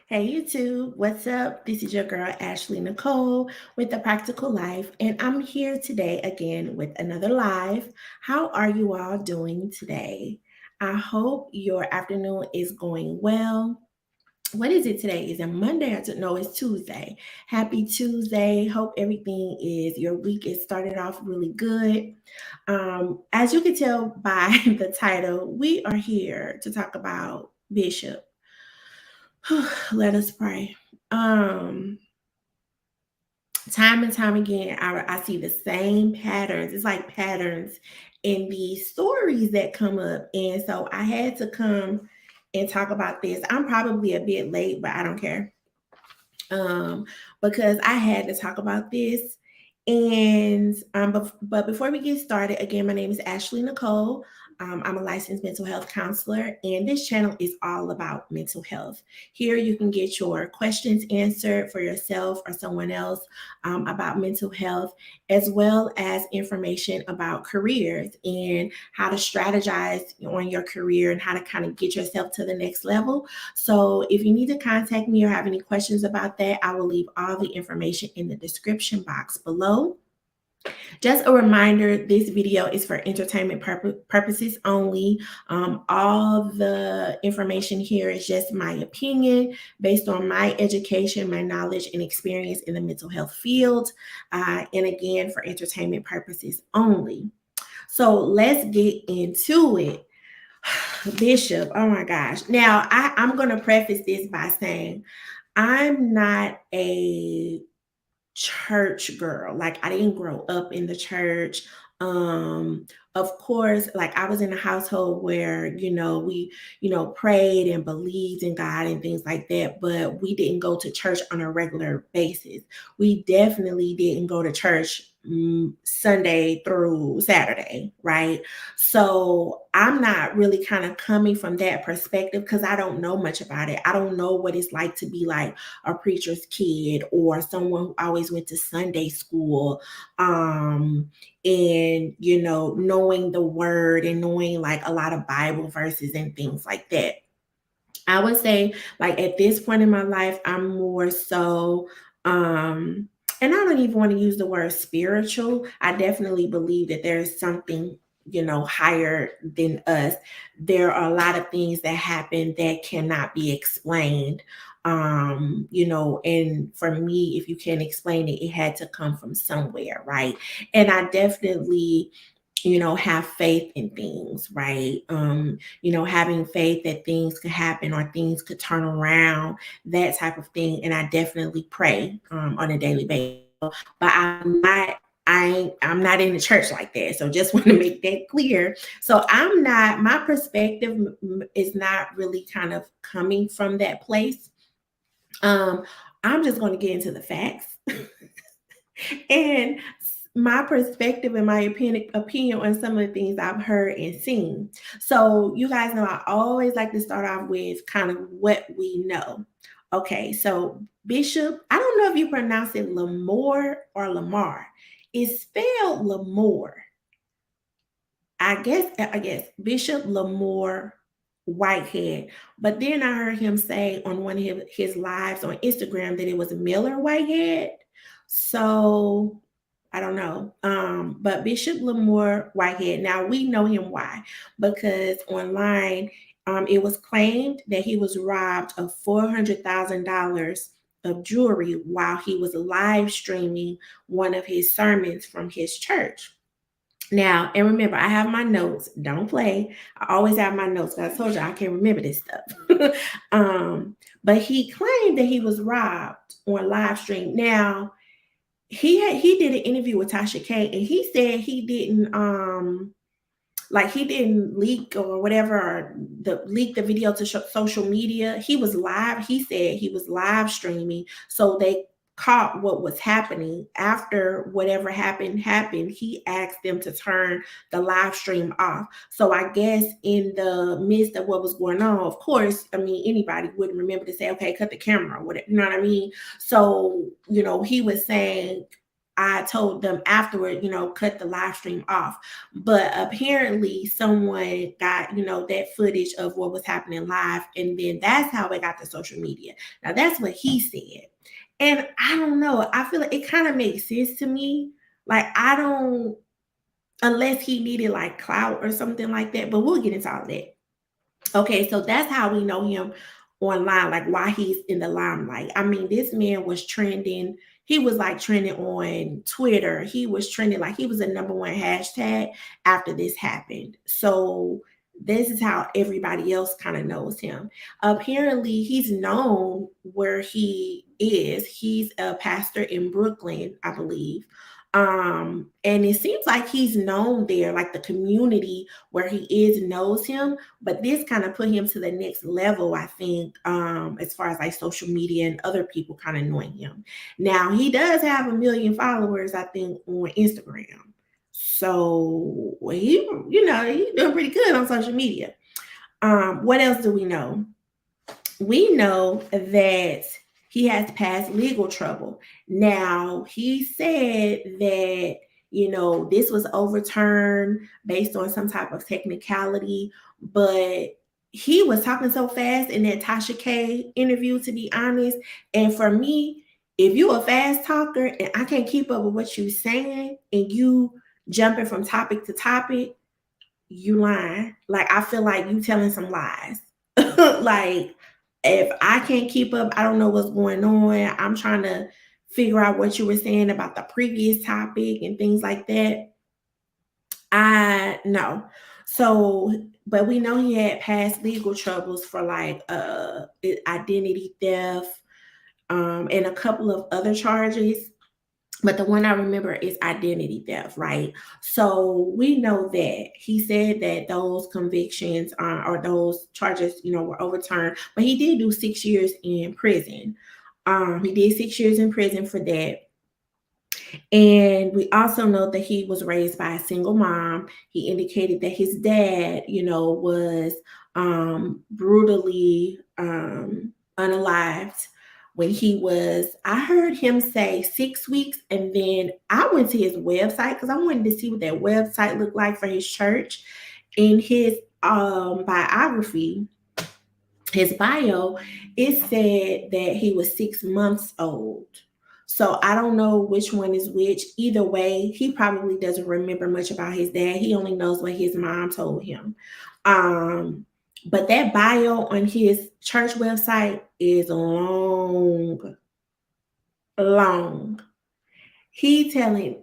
Hey YouTube, what's up? This is your girl Ashley Nicole with The Practical Life, and I'm here today again with another live. How are you all doing today? I hope your afternoon is going well. What is it today? Is it Monday? No, it's Tuesday. Happy Tuesday. Hope everything is your week is started off really good. As you can tell by the title, we are here to talk about Bishop. Let us pray. Um, Time and time again, I see the same patterns. It's like patterns in these stories that come up. And so I had to come and talk about this. I'm probably a bit late, but I don't care. Um, because I had to talk about this. And but before we get started, again, my name is Ashley Nicole. I'm a licensed mental health counselor, and this channel is all about mental health. Here, you can get your questions answered for yourself or someone else about mental health, as well as information about careers and how to strategize on your career and how to kind of get yourself to the next level. So if you need to contact me or have any questions about that, I will leave all the information in the description box below. Just a reminder, this video is for entertainment purposes only. All the information here is just my opinion based on my education, my knowledge, and experience in the mental health field. And again, for entertainment purposes only. So let's get into it. Bishop, oh my gosh. Now, I'm going to preface this by saying I'm not a church girl. Like, I didn't grow up in the church. Of course, like, I was in a household where, we, prayed and believed in God and things like that, but we didn't go to church on a regular basis. We definitely didn't go to church Sunday through Saturday, right? So I'm not really kind of coming from that perspective because I don't know much about it. I don't know what it's like to be like a preacher's kid or someone who always went to Sunday school. And knowing the word and knowing like a lot of Bible verses and things like that. I would say, like, at this point in my life, I'm more so, and I don't even want to use the word spiritual. I definitely believe that there's something, higher than us. There are a lot of things that happen that cannot be explained. And for me, if you can't explain it, it had to come from somewhere, right? And I definitely have faith in things, right? Having faith that things could happen or things could turn around, that type of thing. And I definitely pray on a daily basis. But I'm not in the church like that. So just want to make that clear. So my perspective is not really kind of coming from that place. Um, I'm just going to get into the facts. And my perspective and my opinion on some of the things I've heard and seen. So you guys know I always like to start off with kind of what we know. Okay, so Bishop, I don't know if you pronounce it Lamor or Lamar. It's spelled Lamor. I guess Bishop Lamor Whitehead. But then I heard him say on one of his lives on Instagram that it was Miller Whitehead. So I don't know. But Bishop Lamor Whitehead, now we know him why? Because online it was claimed that he was robbed of $400,000 of jewelry while he was live streaming one of his sermons from his church. Now, and remember, I have my notes. Don't play. I always have my notes. I told you I can't remember this stuff. But he claimed that he was robbed on live stream. Now, he did an interview with Tasha K, and he said he didn't leak or whatever, or leak the video to social media. He was live. He said he was live streaming, so they caught what was happening. After whatever happened, he asked them to turn the live stream off. So I guess in the midst of what was going on, of course, I mean, anybody wouldn't remember to say, okay, cut the camera or whatever, you know what I mean? So, he was saying, I told them afterward, cut the live stream off. But apparently someone got, that footage of what was happening live. And then that's how it got to social media. Now that's what he said. And I don't know. I feel like it kind of makes sense to me. Like, I don't, unless he needed like clout or something like that. But we'll get into all that. Okay, so that's how we know him online, like why he's in the limelight. I mean, this man was trending. He was like trending on Twitter. He was trending like he was a number one hashtag after this happened. So this is how everybody else kind of knows him. Apparently, he's known where he is. He's a pastor in Brooklyn, I believe. And it seems like he's known there, like the community where he is knows him, but this kind of put him to the next level, I think, as far as like social media and other people kind of knowing him. Now he does have 1 million followers, I think, on Instagram. So he's doing pretty good on social media. What else do we know? We know that he has past legal trouble. Now, he said that, this was overturned based on some type of technicality, but he was talking so fast in that Tasha K interview, to be honest. And for me, if you a fast talker and I can't keep up with what you saying and you jumping from topic to topic, you lying. Like, I feel like you telling some lies. Like, if I can't keep up, I don't know what's going on. I'm trying to figure out what you were saying about the previous topic and things like that. I know. So, but we know he had past legal troubles for like identity theft, and a couple of other charges. But the one I remember is identity theft, right? So we know that he said that those convictions or those charges, were overturned, but he did do 6 years in prison. He did 6 years in prison for that. And we also know that he was raised by a single mom. He indicated that his dad, was brutally unalived when he was, I heard him say 6 weeks. And then I went to his website because I wanted to see what that website looked like for his church. In his biography, his bio, it said that he was 6 months old. So I don't know which one is which. Either way, he probably doesn't remember much about his dad. He only knows what his mom told him. But that bio on his church website is long, long. He telling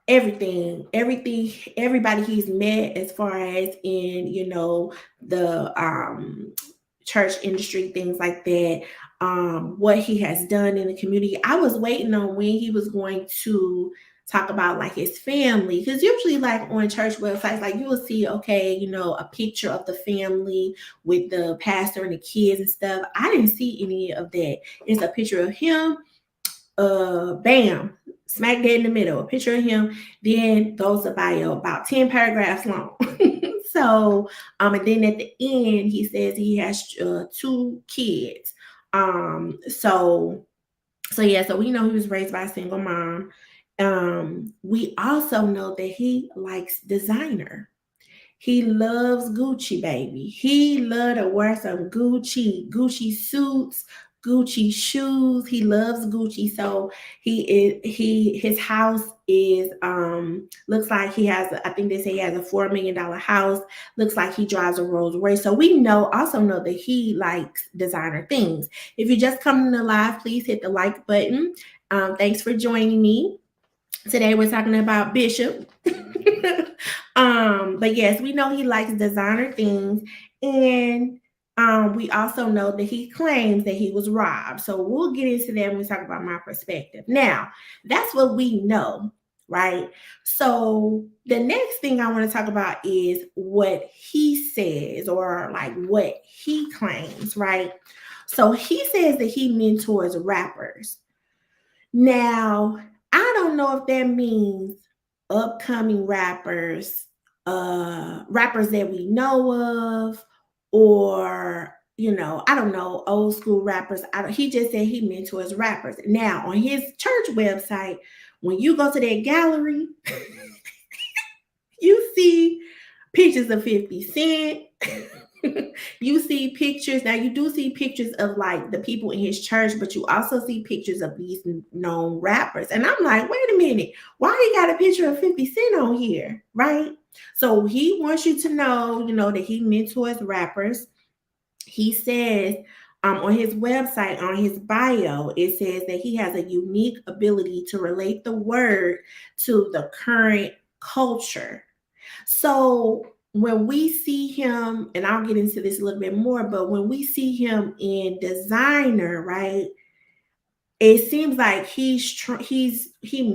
everything, everybody he's met as far as in, the church industry, things like that, what he has done in the community. I was waiting on when he was going to talk about like his family, because usually like on church websites, like you will see, okay, a picture of the family with the pastor and the kids and stuff. I didn't see any of that. It's a picture of him, bam, smack dead in the middle, a picture of him, then goes to bio about 10 paragraphs long. So, and then at the end, he says he has 2 kids. So yeah, so we know he was raised by a single mom. We also know that he likes designer. He loves Gucci, baby. He loved to wear some Gucci suits, Gucci shoes. He loves Gucci. So his house is looks like he has, I think they say he has a $4 million house. Looks like he drives a Rolls Royce. So we also know that he likes designer things. If you just come to the live, please hit the like button. Thanks for joining me. Today we're talking about Bishop. But yes, we know he likes designer things, and we also know that he claims that he was robbed. So we'll get into that when we talk about my perspective. Now, that's what we know, right? So the next thing I want to talk about is what he says, or like what he claims, right? So he says that he mentors rappers. Now, I don't know if that means upcoming rappers, rappers that we know of, or I don't know, old school rappers. He just said he mentors rappers. Now, on his church website, When you go to that gallery, you see pictures of 50 Cent. You see pictures. Now, you do see pictures of like the people in his church, but you also see pictures of these known rappers. And I'm like, wait a minute, why he got a picture of 50 Cent on here? Right? So he wants you to know, that he mentors rappers. He says on his website, on his bio, it says that he has a unique ability to relate the word to the current culture. So when we see him, and I'll get into this a little bit more, but when we see him in designer, right? It seems like he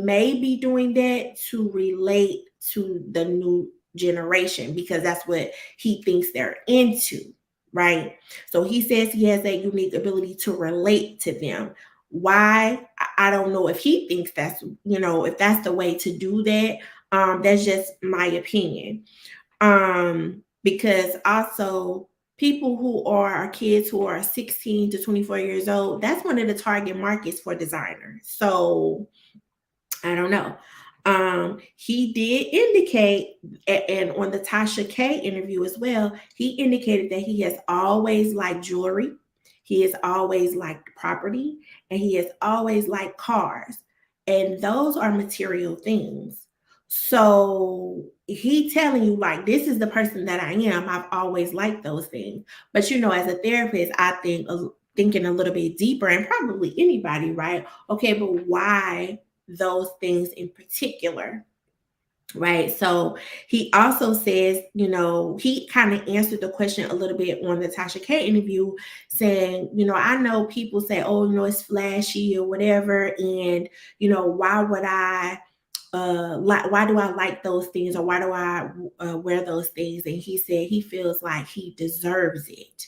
may be doing that to relate to the new generation because that's what he thinks they're into, right? So he says he has that unique ability to relate to them. Why? I don't know if he thinks that's, if that's the way to do that. That's just my opinion. Because also people who are kids who are 16 to 24 years old, that's one of the target markets for designers. So I don't know. He did indicate, and on the Tasha K interview as well, he indicated that he has always liked jewelry, he has always liked property, and he has always liked cars. And those are material things. So he telling you like this is the person that I am. I've always liked those things. But as a therapist, I think thinking a little bit deeper, and probably anybody, right? Okay, but why those things in particular, right? So he also says, he kind of answered the question a little bit on the Tasha K interview, saying, I know people say, oh, it's flashy or whatever, and why would I why do I like those things, or why do I wear those things? And he said he feels like he deserves it.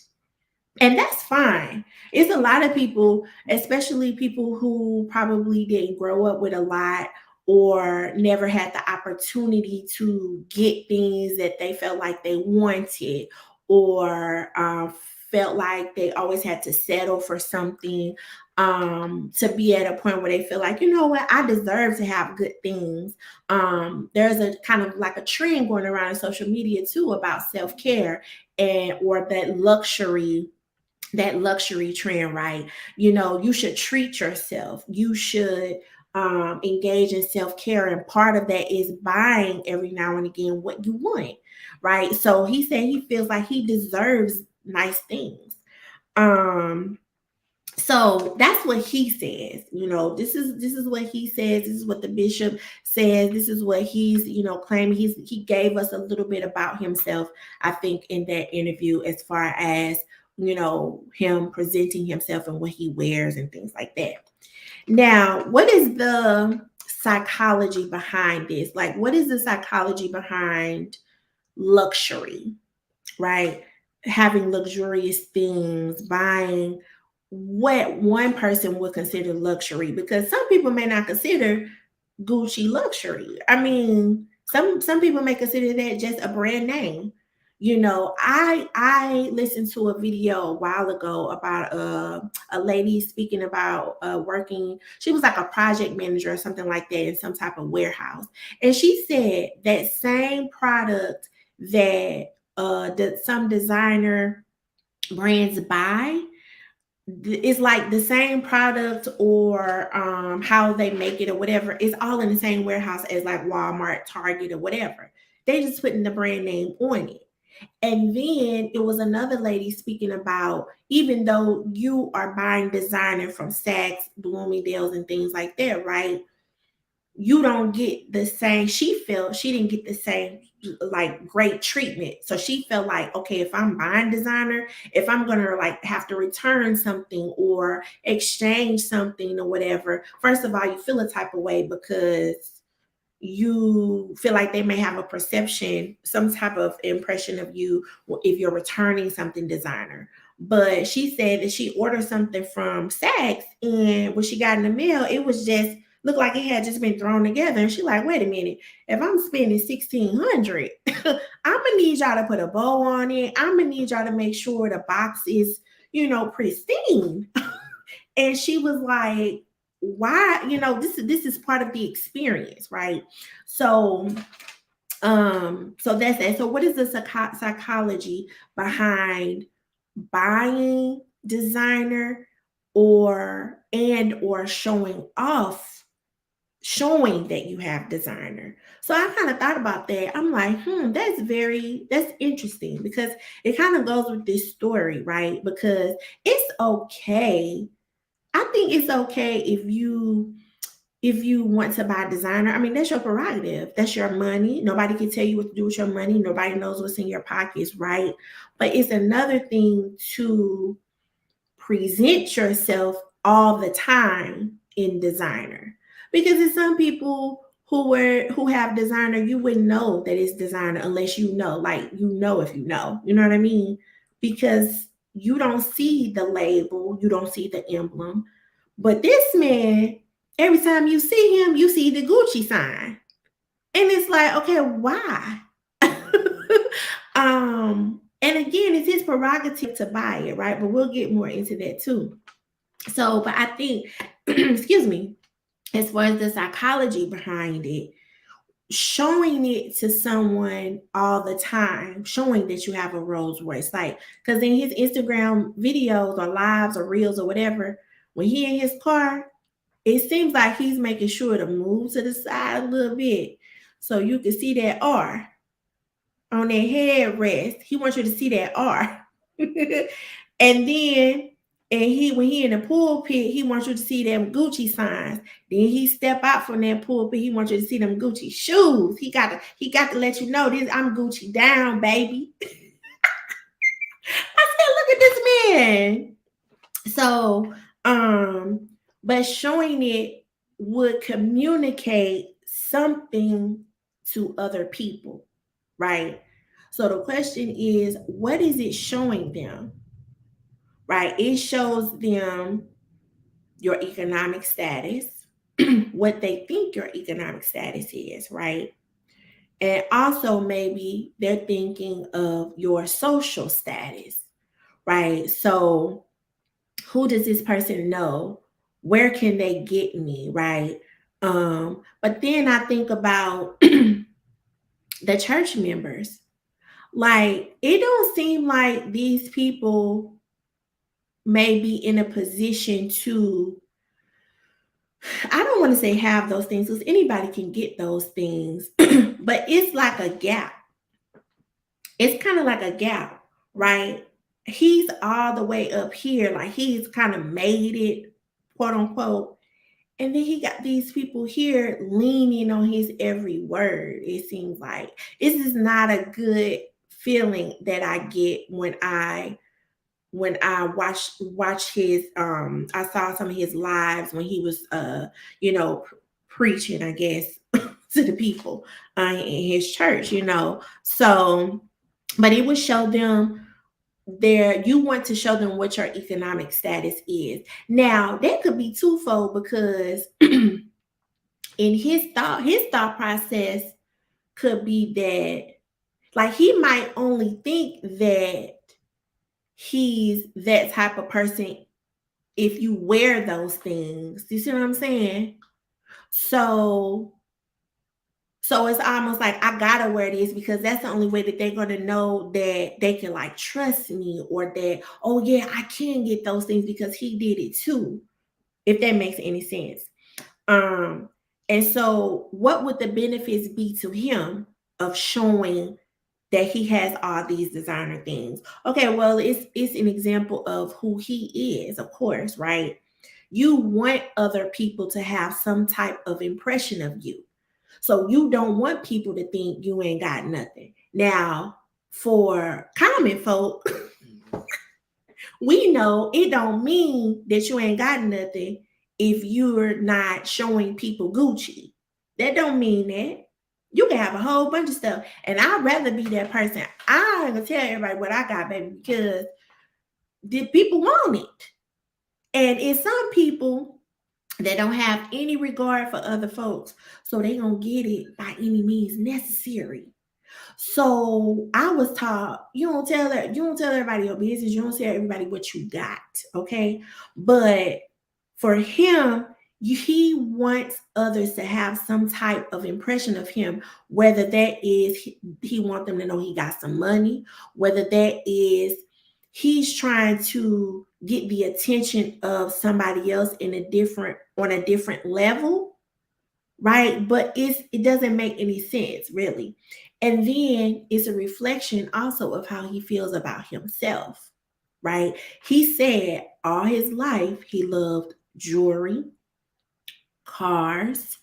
And that's fine. It's a lot of people, especially people who probably didn't grow up with a lot or never had the opportunity to get things that they felt like they wanted, or felt like they always had to settle for something, to be at a point where they feel like, you know what, I deserve to have good things. There's a kind of like a trend going around in social media too about self-care, and or that luxury trend, right? You should treat yourself. You should engage in self-care. And part of that is buying every now and again what you want, right? So he said he feels like he deserves nice things. So that's what he says. This is what he says. This is what the bishop says. This is what he's claiming. He gave us a little bit about himself, I think, in that interview, as far as him presenting himself and what he wears and things like that. Now, what is the psychology behind this? Like, what is the psychology behind luxury, right? Having luxurious things, buying what one person would consider luxury, because some people may not consider Gucci luxury. I mean, some people may consider that just a brand name. I listened to a video a while ago about a lady speaking about working. She was like a project manager or something like that in some type of warehouse, and she said that same product that some designer brands buy, it's like the same product, or how they make it or whatever. It's all in the same warehouse as like Walmart, Target, or whatever. They just putting the brand name on it. And then it was another lady speaking about, even though you are buying designer from Saks, Bloomingdale's, and things like that, right? You don't get the same. She felt she didn't get the same like great treatment. So she felt like, okay, if I'm buying designer, if I'm gonna like have to return something or exchange something or whatever, first of all, you feel a type of way because you feel like they may have a perception, some type of impression of you if you're returning something designer. But she said that she ordered something from Saks, and when she got in the mail, it was just looked like it had just been thrown together. And she like, wait a minute, if I'm spending 1,600, I'm gonna need y'all to put a bow on it. I'm gonna need y'all to make sure the box is, pristine. And she was like, why, this is part of the experience, right? So that's that. So what is the psychology behind buying designer or showing off, showing that you have designer? So I kind of thought about that. I'm like, that's interesting, because it kind of goes with this story, right? Because it's okay. I think it's okay if you want to buy designer. I mean, that's your prerogative. That's your money. Nobody can tell you what to do with your money. Nobody knows what's in your pockets, right? But it's another thing to present yourself all the time in designer. Because there's some people who have designer, you wouldn't know that it's designer unless you know. Like, if you know. You know what I mean? Because you don't see the label, you don't see the emblem. But this man, every time you see him, you see the Gucci sign. And it's like, okay, why? And again, it's his prerogative to buy it, right? But we'll get more into that too. So, but I think, excuse me, as far as the psychology behind it, showing it to someone all the time, showing that you have a Rolls Royce, like, because in his Instagram videos or lives or reels or whatever, when he in his car, it seems like he's making sure to move to the side a little bit so you can see that R on that headrest. He wants you to see that R. And then, when he in the pulpit, he wants you to see them Gucci signs. Then he step out from that pulpit, he wants you to see them Gucci shoes. He got to let you know, this, I'm Gucci down, baby. I said, look at this man. So, but showing it would communicate something to other people, right? So the question is, what is it showing them? Right? It shows them your economic status, what they think your economic status is, right? And also, maybe they're thinking of your social status, right? So, who does this person know? Where can they get me, right? But then I think about the church members. Like, it don't seem like these people may be in a position to, I don't want to say have those things, because anybody can get those things, but it's like a gap. It's kind of like a gap, right? He's all the way up here, like he's kind of made it, quote unquote. And then he got these people here leaning on his every word. It seems like this is not a good feeling that I get when I watch his I saw some of his lives when he was you know preaching, I guess, to the people in his church. So, but it would show them there, you want to show them what your economic status is. Now that could be twofold, because in his thought process could be that, like, he might only think that he's that type of person if you wear those things. You see what I'm saying? So it's almost like, I gotta wear this because that's the only way that they're gonna know that they can, like, trust me, or that, oh yeah, I can get those things because he did it too. If that makes any sense. Um, and so what would the benefits be to him of showing that he has all these designer things? Okay, well, it's an example of who he is, of course, right? You want other people to have some type of impression of you. So you don't want people to think you ain't got nothing. Now, for common folk, we know it don't mean that you ain't got nothing if you're not showing people Gucci. That don't mean that. You can have a whole bunch of stuff. And I'd rather be that person. I ain't gonna tell everybody what I got, baby, because the people want it. And it's some people that don't have any regard for other folks. So they gonna get it by any means necessary. So I was taught, you don't tell everybody your business, you don't tell everybody what you got, okay? But for him, he wants others to have some type of impression of him, whether that is he wants them to know he got some money, whether that is he's trying to get the attention of somebody else in a different on a different level, right? But it doesn't make any sense really. And then it's a reflection also of how he feels about himself, right? He said all his life he loved jewelry, cars,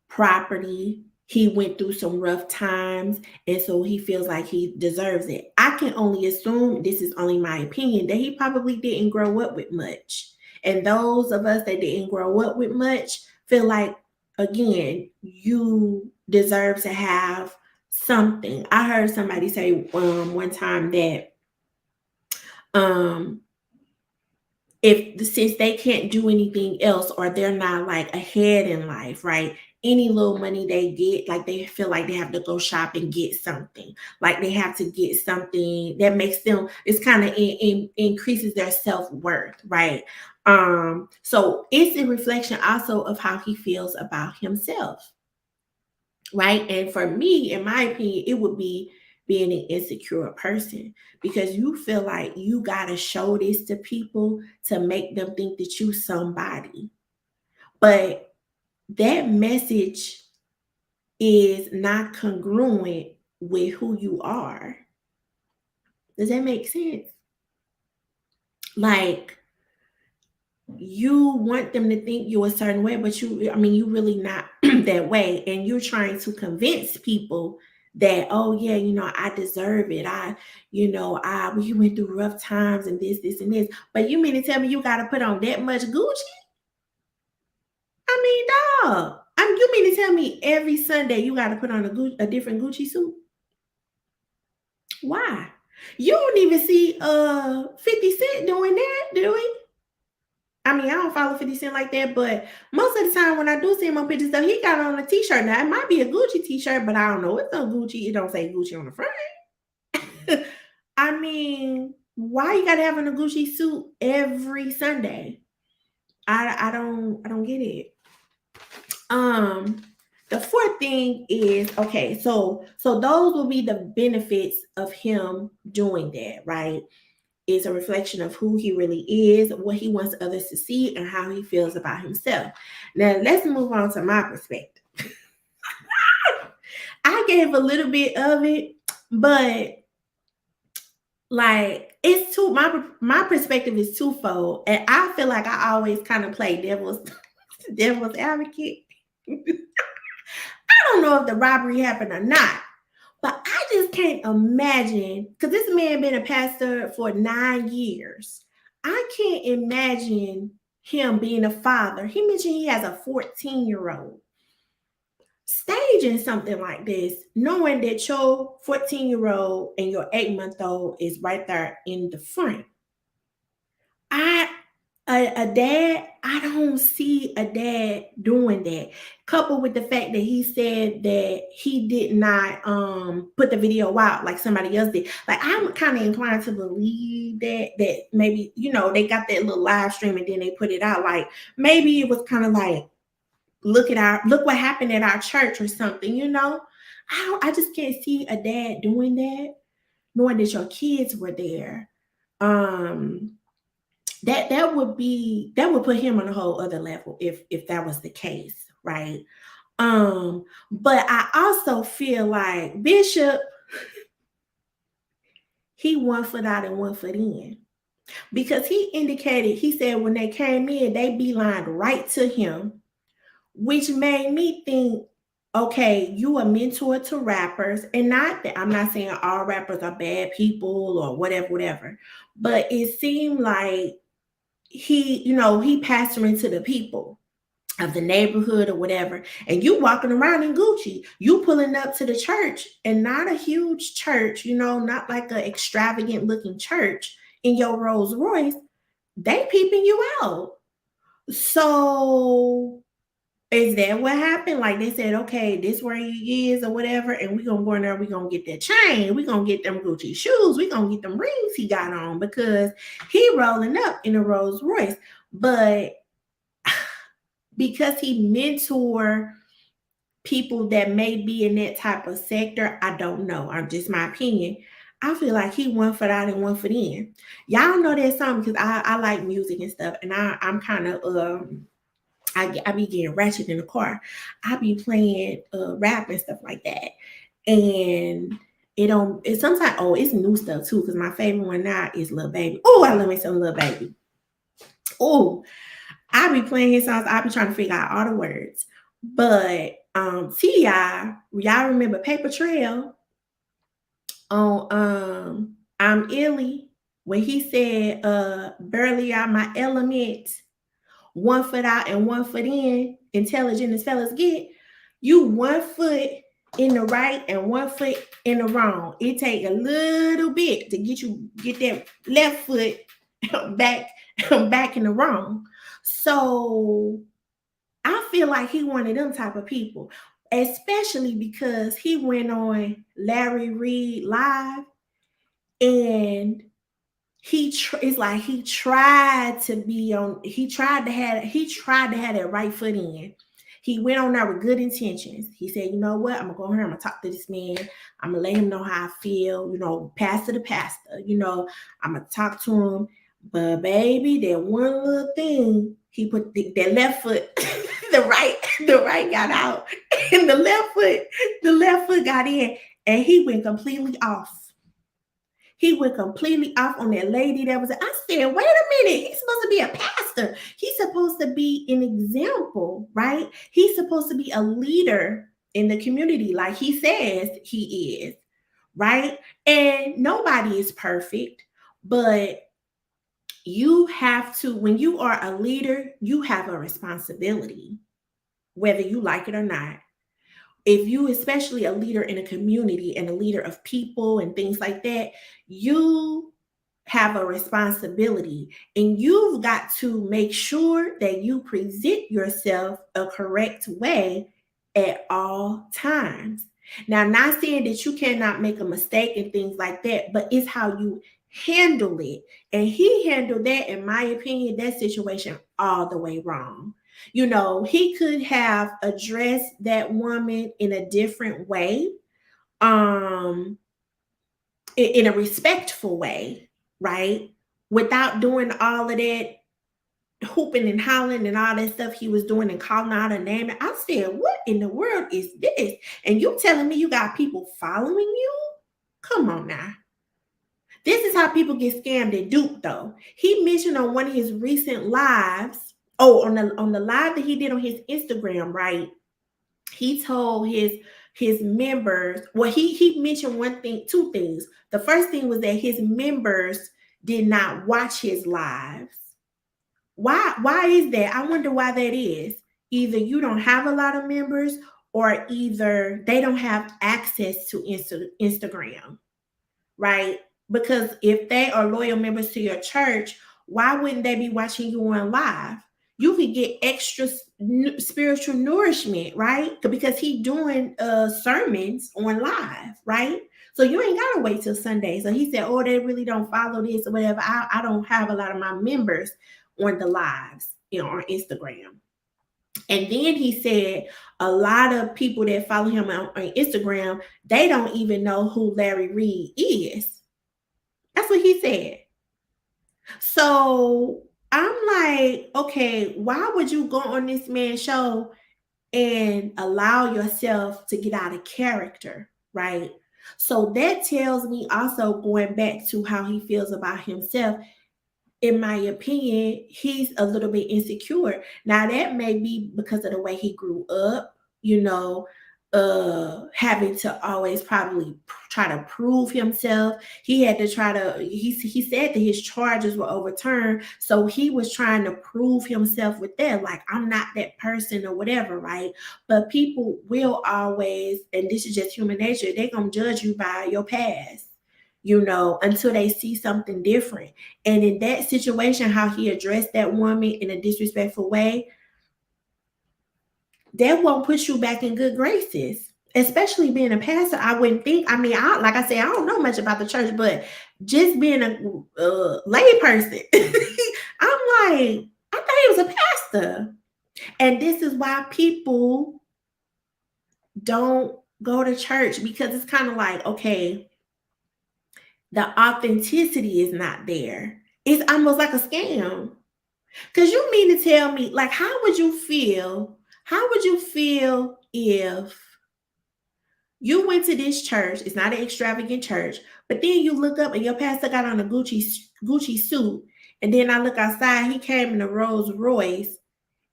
property. He went through some rough times, and so he feels like he deserves it. I can only assume, this is only my opinion, that he probably didn't grow up with much. And those of us that didn't grow up with much feel like, again, you deserve to have something. I heard somebody say one time that um if since they can't do anything else or they're not like ahead in life, right? Any little money they get, like they feel like they have to go shop and get something. Like they have to get something that makes them, it's kind of increases their self-worth, right? So it's a reflection also of how he feels about himself, right? And for me, in my opinion, it would be being an insecure person because you feel like you got to show this to people to make them think that you somebody. But that message is not congruent with who you are. Does that make sense? Like you want them to think you a certain way, but you really not that way. And you're trying to convince people that, oh yeah, I deserve it. We went through rough times and this, and this. But you mean to tell me you gotta put on that much Gucci? I mean, dog. You mean to tell me every Sunday you gotta put on a different Gucci suit? Why? You don't even see 50 Cent doing that, do we? I mean, I don't follow 50 Cent like that, but most of the time when I do see him on pictures, though, he got on a t-shirt. Now, it might be a Gucci t-shirt, but I don't know. It's no Gucci. It don't say Gucci on the front. I mean, why you gotta have on a Gucci suit every Sunday? I don't get it. Um, the fourth thing is okay, so those will be the benefits of him doing that, right? Is a reflection of who he really is, what he wants others to see, and how he feels about himself. Now, let's move on to my perspective. I gave a little bit of it, but like it's two. My perspective is twofold, and I feel like I always kind of play devil's advocate. I don't know if the robbery happened or not, but I just can't imagine because this man been a pastor for 9 years. I can't imagine him being a father. He mentioned he has a 14-year-old. Staging something like this, knowing that your 14-year-old and your 8-month-old is right there in the front. I a dad, I don't see a dad doing that. Coupled with the fact that he said that he did not put the video out like somebody else did. Like I'm kind of inclined to believe that maybe, they got that little live stream and then they put it out. Like maybe it was kind of like look what happened at our church or something. I just can't see a dad doing that, knowing that your kids were there. That would put him on a whole other level if that was the case, right? But I also feel like Bishop, he 1 foot out and 1 foot in. Because he said when they came in, they beelined right to him, which made me think, okay, you a mentor to rappers, and not that I'm not saying all rappers are bad people or whatever, but it seemed like he pastoring to the people of the neighborhood or whatever, and you walking around in Gucci, you pulling up to the church, and not a huge church, not like an extravagant looking church in your Rolls Royce. They peeping you out. So is that what happened? Like they said, okay, this where he is or whatever, and we gonna go in there, we gonna get that chain, we gonna get them Gucci shoes, we gonna get them rings he got on because he rolling up in a Rolls Royce. But because he mentor people that may be in that type of sector, I don't know. I'm just my opinion. I feel like he one for out and one for in. Y'all know that song because I like music and stuff, and I'm kind of I be getting ratchet in the car. I be playing rap and stuff like that, and it don't. It sometimes it's new stuff too because my favorite one now is Lil Baby. Oh, I love me some Lil Baby. Oh, I be playing his songs. I be trying to figure out all the words. But T.I., y'all remember Paper Trail on I'm Illy when he said barely out my element, 1 foot out and 1 foot in, intelligent as fellas get. You 1 foot in the right and 1 foot in the wrong. It take a little bit to get that left foot back back in the wrong. So I feel like he one of them type of people, especially because he went on Larry Reed Live and it's like he tried to be on. He tried to have that right foot in. He went on there with good intentions. He said, "You know what? I'm gonna go here. I'm gonna talk to this man. I'm gonna let him know how I feel. You know, pastor to pastor. You know, I'm gonna talk to him." But baby, that one little thing he put that left foot, the right got out, and the left foot got in, and he went completely off. He went completely off on that lady that was. I said, wait a minute. He's supposed to be a pastor. He's supposed to be an example, right? He's supposed to be a leader in the community, like he says he is, right? And nobody is perfect, but you have to, when you are a leader, you have a responsibility, whether you like it or not. If you, especially a leader in a community and a leader of people and things like that, you have a responsibility and you've got to make sure that you present yourself a correct way at all times. Now, not saying that you cannot make a mistake and things like that, but it's how you handle it. And he handled that, in my opinion, that situation all the way wrong. You know, he could have addressed that woman in a different way, um, in a respectful way, right? Without doing all of that hooping and hollering and all that stuff he was doing and calling out her name. I said, what in the world is this? And you telling me you got people following you? Come on now. This is how people get scammed and duped, though. He mentioned on one of his recent lives, on the live that he did on his Instagram, right? He told his members, well, he mentioned two things. The first thing was that his members did not watch his lives. Why is that? I wonder why that is. Either you don't have a lot of members, or either they don't have access to Instagram, right? Because if they are loyal members to your church, why wouldn't they be watching you on live? You could get extra spiritual nourishment, right? Because he doing sermons on live, right? So you ain't gotta wait till Sunday. So he said, "Oh, they really don't follow this or whatever. I don't have a lot of my members on the lives, on Instagram." And then he said a lot of people that follow him on Instagram, they don't even know who Larry Reed is. That's what he said. So I'm like, okay, why would you go on this man's show and allow yourself to get out of character, right? So that tells me also, going back to how he feels about himself, in my opinion, he's a little bit insecure. Now, that may be because of the way he grew up, having to always probably try to prove himself. He had to he said that his charges were overturned. So he was trying to prove himself with that, like, I'm not that person or whatever, right? But people will always, and this is just human nature, they're going to judge you by your past, until they see something different. And in that situation, how he addressed that woman in a disrespectful way, that won't put you back in good graces, especially being a pastor. I wouldn't think. I mean, like I said, I don't know much about the church, but just being a lay person, I'm like, I thought he was a pastor. And this is why people don't go to church, because it's kind of like, okay, the authenticity is not there. It's almost like a scam. Because you mean to tell me, like, how would you feel? How would you feel if you went to this church? It's not an extravagant church, but then you look up and your pastor got on a Gucci suit, and then I look outside, he came in a Rolls Royce,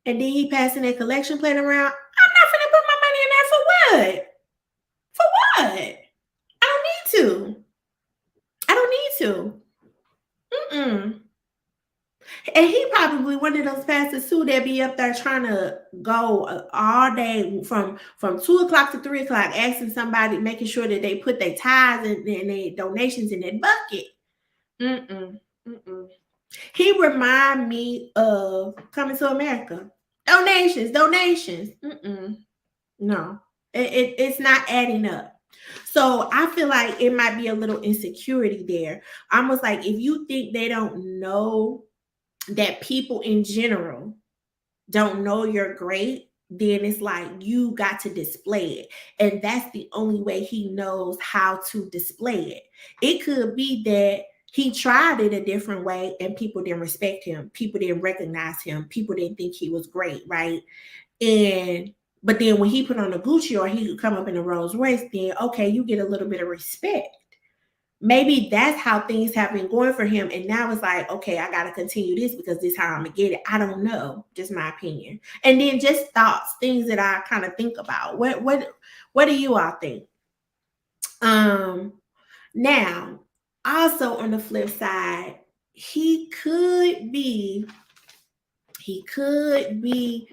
and then he passing that collection plate around. I'm not finna put my money in there for what? For what? I don't need to. I don't need to. Mm-mm. And he probably one of those pastors too that be up there trying to go all day from 2 o'clock to 3 o'clock, asking somebody, making sure that they put their tithes and their donations in that bucket. Mm-mm, mm-mm. He remind me of Coming to America. Donations, donations. Mm-mm. No, it's not adding up. So I feel like it might be a little insecurity there. Almost like if you think they don't know that people in general don't know you're great, then it's like you got to display it. And that's the only way he knows how to display it. It could be that he tried it a different way and people didn't respect him. People didn't recognize him. People didn't think he was great, right? And but then when he put on a Gucci or he could come up in a Rolls Royce, then okay, you get a little bit of respect. Maybe that's how things have been going for him. And now it's like, okay, I got to continue this because this is how I'm going to get it. I don't know. Just my opinion. And then just thoughts, things that I kind of think about. What do you all think? Um, Now, also on the flip side, he could be, he could be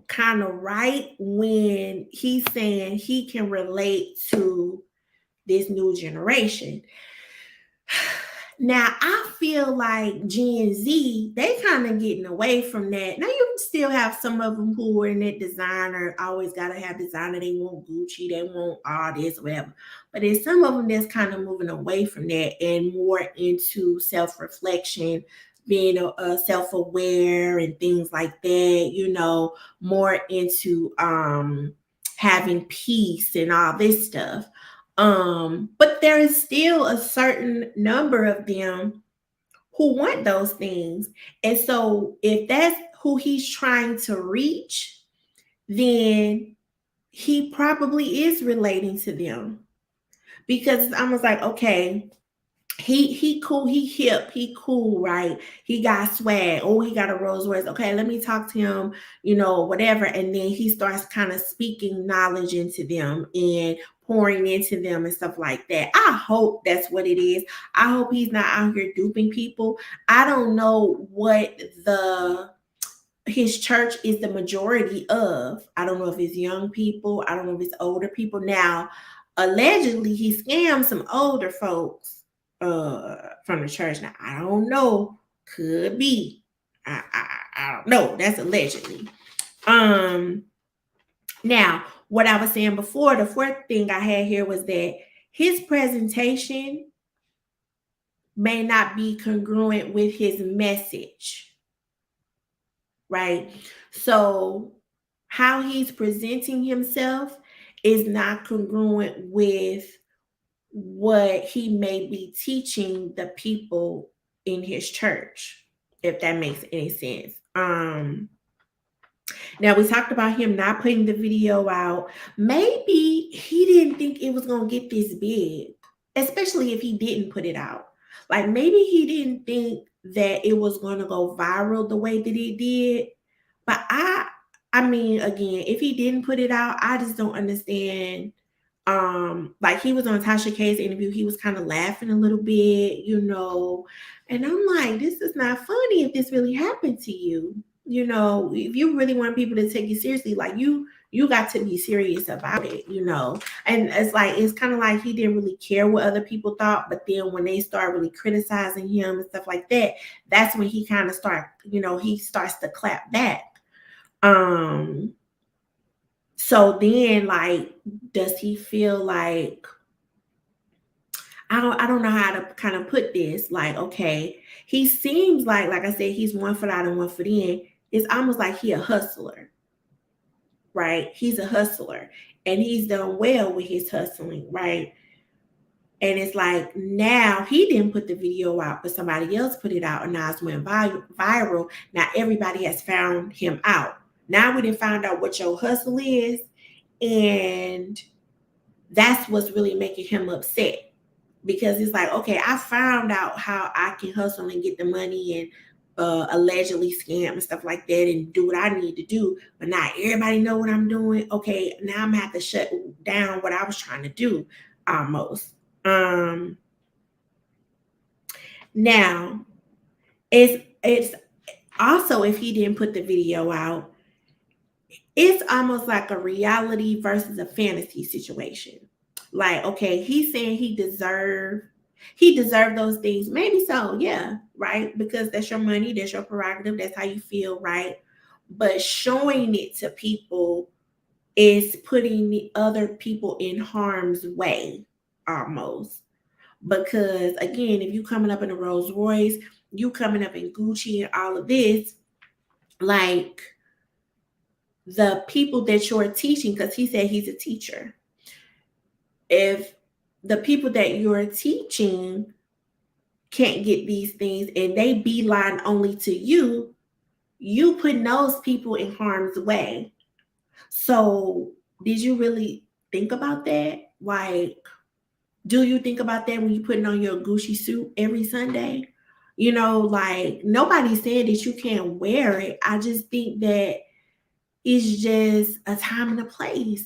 kind of right when he's saying he can relate to this new generation. Now I feel like Gen Z, they kind of getting away from that. Now you still have some of them who are in that designer, always gotta have designer. They want Gucci, they want all this, whatever. But there's some of them that's kind of moving away from that and more into self-reflection, being self-aware and things like that. More into having peace and all this stuff. But there is still a certain number of them who want those things. And so if that's who he's trying to reach, then he probably is relating to them. Because it's almost like, okay, he cool, he hip, he cool, right? He got swag. Oh, he got a Rolls Royce. Okay, let me talk to him, whatever. And then he starts kind of speaking knowledge into them and pouring into them and stuff like that. I hope that's what it is. I hope he's not out here duping people. I don't know what the his church is the majority of. I don't know if it's young people. I don't know if it's older people. Now, allegedly, he scammed some older folks from the church. Now, I don't know. Could be. I don't know. That's allegedly. Now, what I was saying before, the fourth thing I had here was that his presentation may not be congruent with his message, right? So how he's presenting himself is not congruent with what he may be teaching the people in his church, if that makes any sense. Now we talked about him not putting the video out. Maybe he didn't think it was gonna get this big, especially if he didn't put it out. Like maybe he didn't think that it was gonna go viral the way that it did. But I mean, again, if he didn't put it out, I just don't understand. Like he was on Tasha K's interview, he was kind of laughing a little bit. And I'm like, this is not funny if this really happened to you. If you really want people to take you seriously, like you got to be serious about it. And it's kind of like he didn't really care what other people thought, but then when they start really criticizing him and stuff like that, that's when he kind of he starts to clap back. So then, like, does he feel like, I don't know how to kind of put this. Like, okay, he seems like I said, he's one foot out and one foot in. it's almost like he a hustler, right? He's a hustler and he's done well with his hustling, right? And it's like now he didn't put the video out, but somebody else put it out, and now it's went viral. Now everybody has found him out. Now we didn't find out what your hustle is, and that's what's really making him upset because it's like, okay, I found out how I can hustle and get the money and allegedly scam and stuff like that and do what I need to do, but not everybody know what I'm doing. Okay, now I'm gonna have to shut down what I was trying to do almost. Um, Now, it's also if he didn't put the video out, it's almost like a reality versus a fantasy situation. Like, okay, he's saying he deserved those things. Maybe so, yeah, right? Because that's your money, that's your prerogative, that's how you feel, right? But showing it to people is putting the other people in harm's way almost. Because again, if you coming up in a Rolls Royce, you coming up in Gucci and all of this, like the people that you're teaching, because he said he's a teacher. If the people that you're teaching can't get these things and they beeline only to you putting those people in harm's way. So did you really think about that? Like, do you think about that when you're putting on your Gucci suit every Sunday? Like nobody said that you can't wear it. I just think that it's just a time and a place,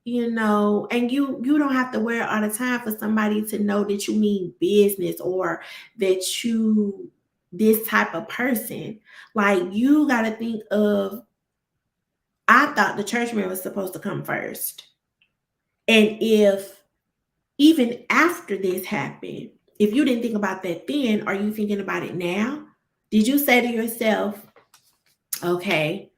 and you don't have to wear it all the time for somebody to know that you mean business or that you this type of person. Like you got to think of, I thought the churchman was supposed to come first. And if even after this happened, if you didn't think about that then, are you thinking about it now? Did you say to yourself, okay,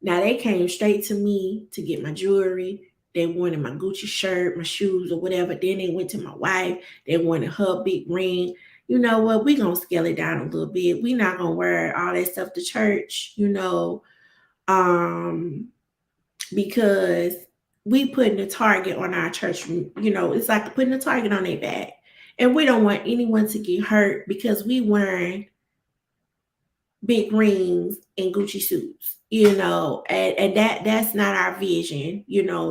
now they came straight to me to get my jewelry. They wanted my Gucci shirt, my shoes, or whatever. Then they went to my wife. They wanted her big ring. You know what? We're going to scale it down a little bit. We're not going to wear all that stuff to church, um, because we putting a target on our church. It's like putting a target on their back. And we don't want anyone to get hurt because we wearing big rings and Gucci suits, and that's not our vision.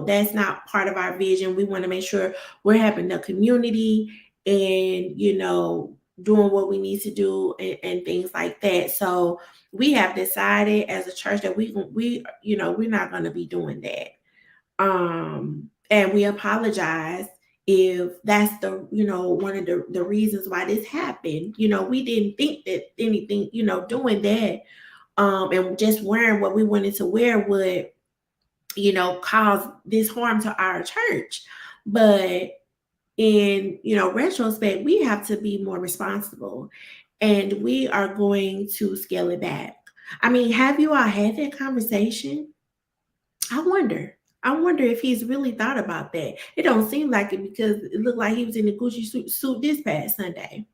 That's not part of our vision. We want to make sure we're helping the community and, doing what we need to do and things like that. So we have decided as a church that we're not going to be doing that. And we apologize if that's one of the reasons why this happened. We didn't think that anything, doing that, and just wearing what we wanted to wear would, cause this harm to our church. But in, retrospect, we have to be more responsible and we are going to scale it back. I mean, have you all had that conversation? I wonder. I wonder if he's really thought about that. It don't seem like it because it looked like he was in the Gucci suit this past Sunday.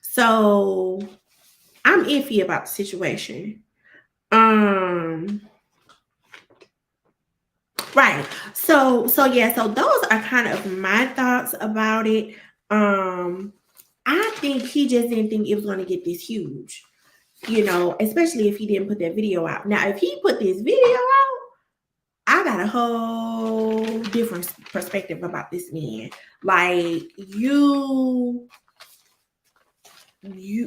So I'm iffy about the situation. Right. So yeah, so those are kind of my thoughts about it. I think he just didn't think it was going to get this huge, especially if he didn't put that video out. Now, if he put this video out, I got a whole different perspective about this man. Like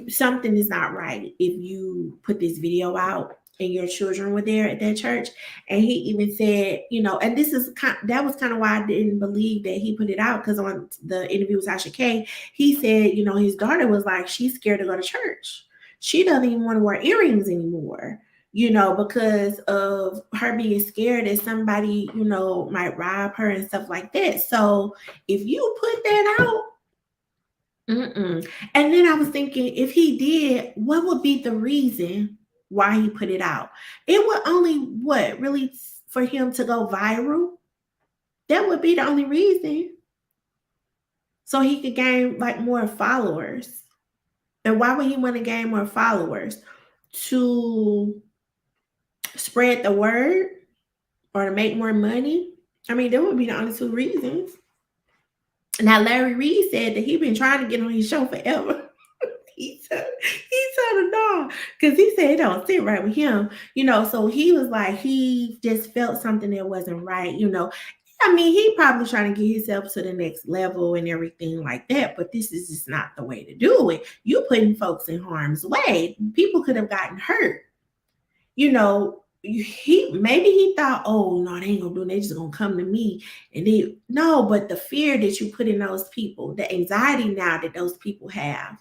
something is not right if you put this video out and your children were there at that church. And he even said, and that was kind of why I didn't believe that he put it out, because on the interview with Sasha K, he said, his daughter was like, she's scared to go to church. She doesn't even want to wear earrings anymore, because of her being scared that somebody, might rob her and stuff like that. So if you put that out, and then I was thinking, if he did, what would be the reason why he put it out? It would only really for him to go viral. That would be the only reason. So he could gain like more followers. And why would he want to gain more followers? to spread the word or to make more money. I mean, that would be the only two reasons. Now, Larry Reed said that he's been trying to get on his show forever. he told him no, because he said it don't sit right with him, So he was like, he just felt something that wasn't right. I mean, he probably trying to get himself to the next level and everything like that, but this is just not the way to do it. You putting folks in harm's way. People could have gotten hurt. He thought, oh no, they ain't gonna do it. They just gonna come to me, and they no, but the fear that you put in those people, the anxiety now that those people have.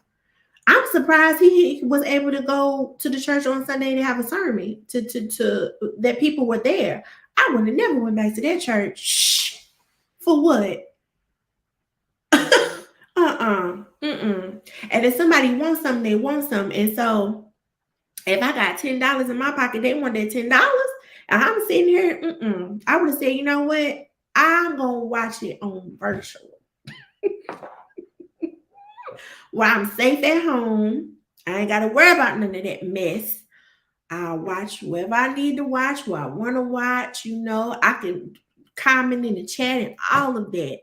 I'm surprised he was able to go to the church on Sunday and have a sermon to that people were there. I would have never went back to that church. Shh. For what? Mm-mm. And if somebody wants something, they want something. And so if I got $10 in my pocket, they want that $10. And I'm sitting here, I would have said, you know what? I'm gonna watch it on virtual. While I'm safe at home, I ain't gotta worry about none of that mess. I'll watch whatever I need to watch, what I want to watch. I can comment in the chat and all of that.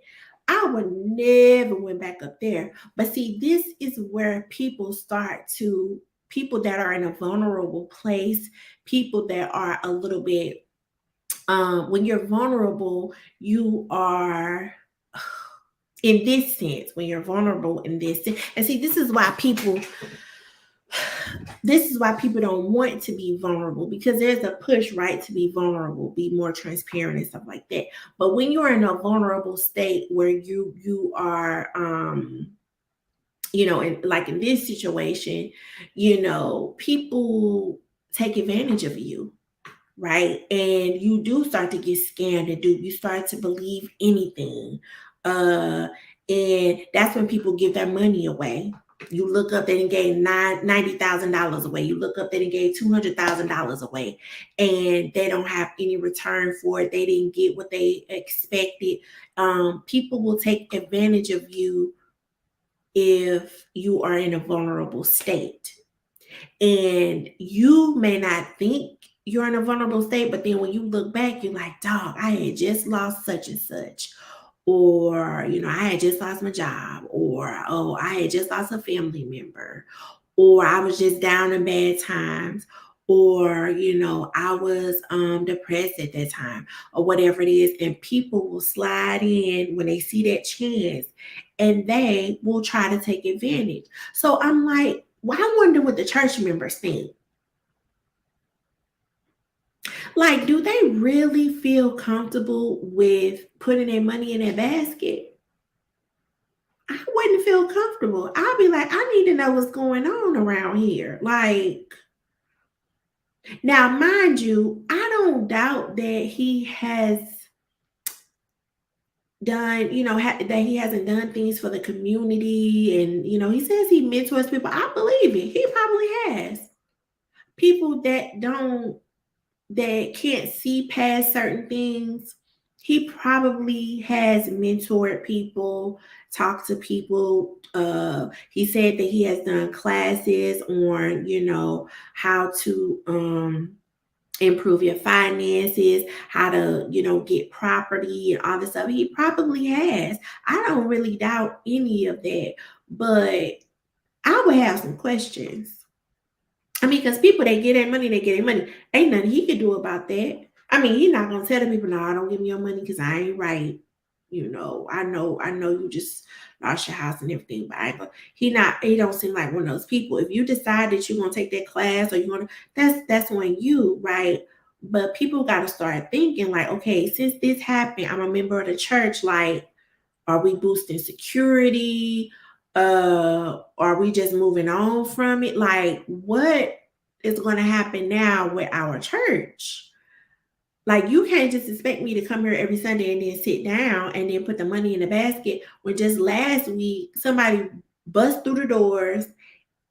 I would never went back up there. But see, this is where people that are in a vulnerable place, people that are a little bit, when you're vulnerable, you are in this sense, when you're vulnerable in this sense. And see, this is why people don't want to be vulnerable, because there's a push, right, to be vulnerable, be more transparent and stuff like that. But when you're in a vulnerable state where you are, and like in this situation, people take advantage of you, right? And you do start to get scammed, and you start to believe anything. And that's when people give their money away. You look up, they done gave $90,000 away. You look up, they done gave $200,000 away, and they don't have any return for it. They didn't get what they expected. People will take advantage of you if you are in a vulnerable state. And you may not think you're in a vulnerable state, but then when you look back, you're like, dog, I had just lost such and such. Or, I had just lost my job. Or, oh, I had just lost a family member. Or I was just down in bad times. Or, I was depressed at that time, or whatever it is. And people will slide in when they see that chance, and they will try to take advantage. So I'm like, well, I wonder what the church members think. Like, do they really feel comfortable with putting their money in that basket? I wouldn't feel comfortable. I'd be like, I need to know what's going on around here. Like, now, mind you, I don't doubt that he has done, that he hasn't done things for the community. And, he says he mentors people. I believe it. He probably has. People that can't see past certain things, he probably has mentored people, talked to people. He said that he has done classes on, how to improve your finances, how to, get property and all this stuff. He probably has. I don't really doubt any of that, but I would have some questions. I mean, because people, they get their money, they get their money. Ain't nothing he can do about that. I mean, he's not gonna tell the people, no, don't give me your money because I ain't right. I know you just lost your house and everything, but I ain't gonna, he don't seem like one of those people. If you decide that you're gonna take that class, or you wanna, that's on you, right? But people gotta start thinking like, okay, since this happened, I'm a member of the church, like, are we boosting security? Are we just moving on from it? Like, what is going to happen now with our church? Like, you can't just expect me to come here every Sunday and then sit down and then put the money in the basket when just last week somebody bust through the doors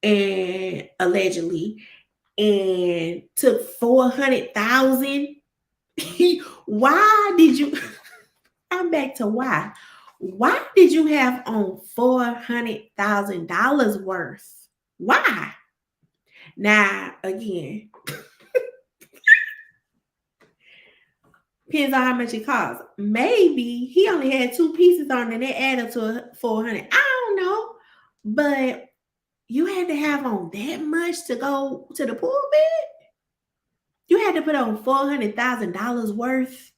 and allegedly and took 400,000. Why did you? I'm back to why. Why did you have on $400,000 worth? Why? Now, again, depends on how much it costs. Maybe he only had two pieces on and it added up to 400. I don't know. But you had to have on that much to go to the pool bed? You had to put on $400,000 worth.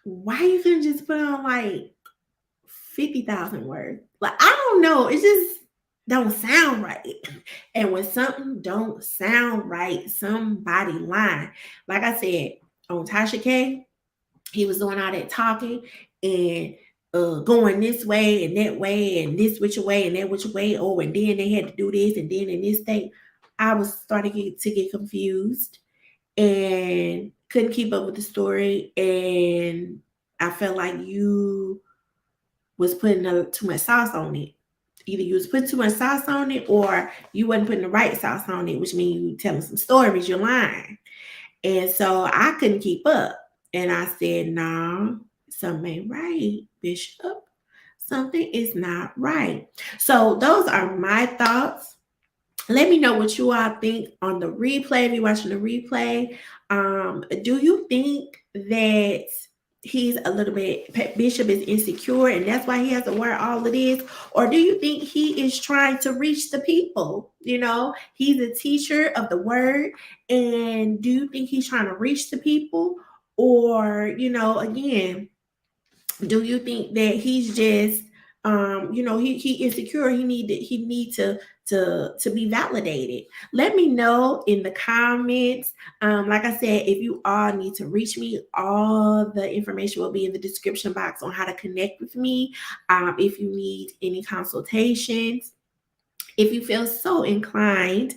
Why you couldn't just put on like 50,000 worth? Like, I don't know. It just don't sound right. And when something don't sound right, somebody lying. Like I said, on Tasha K, he was doing all that talking and going this way and that way and this which way and that which way. Oh, and then they had to do this and then in this state. I was starting to get confused and couldn't keep up with the story. And I felt like you was putting too much sauce on it. Either you was putting too much sauce on it or you wasn't putting the right sauce on it, which means you telling some stories, you're lying. And so I couldn't keep up. And I said, nah, something ain't right, Bishop. Something is not right. So those are my thoughts. Let me know what you all think on the replay. If you're watching the replay, do you think that he's a little bit, Bishop is insecure and that's why he has to wear all of this? Or do you think he is trying to reach the people? You know, he's a teacher of the word. And do you think he's trying to reach the people? Or, you know, again, do you think that he's just you know, he insecure, he need to be validated? Let me know in the comments. Like I said, if you all need to reach me, all the information will be in the description box on how to connect with me. If you need any consultations, if you feel so inclined,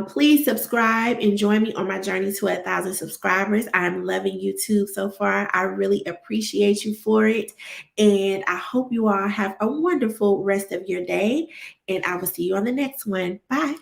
please subscribe and join me on my journey to 1,000 subscribers. I'm loving YouTube so far. I really appreciate you for it. And I hope you all have a wonderful rest of your day. And I will see you on the next one. Bye.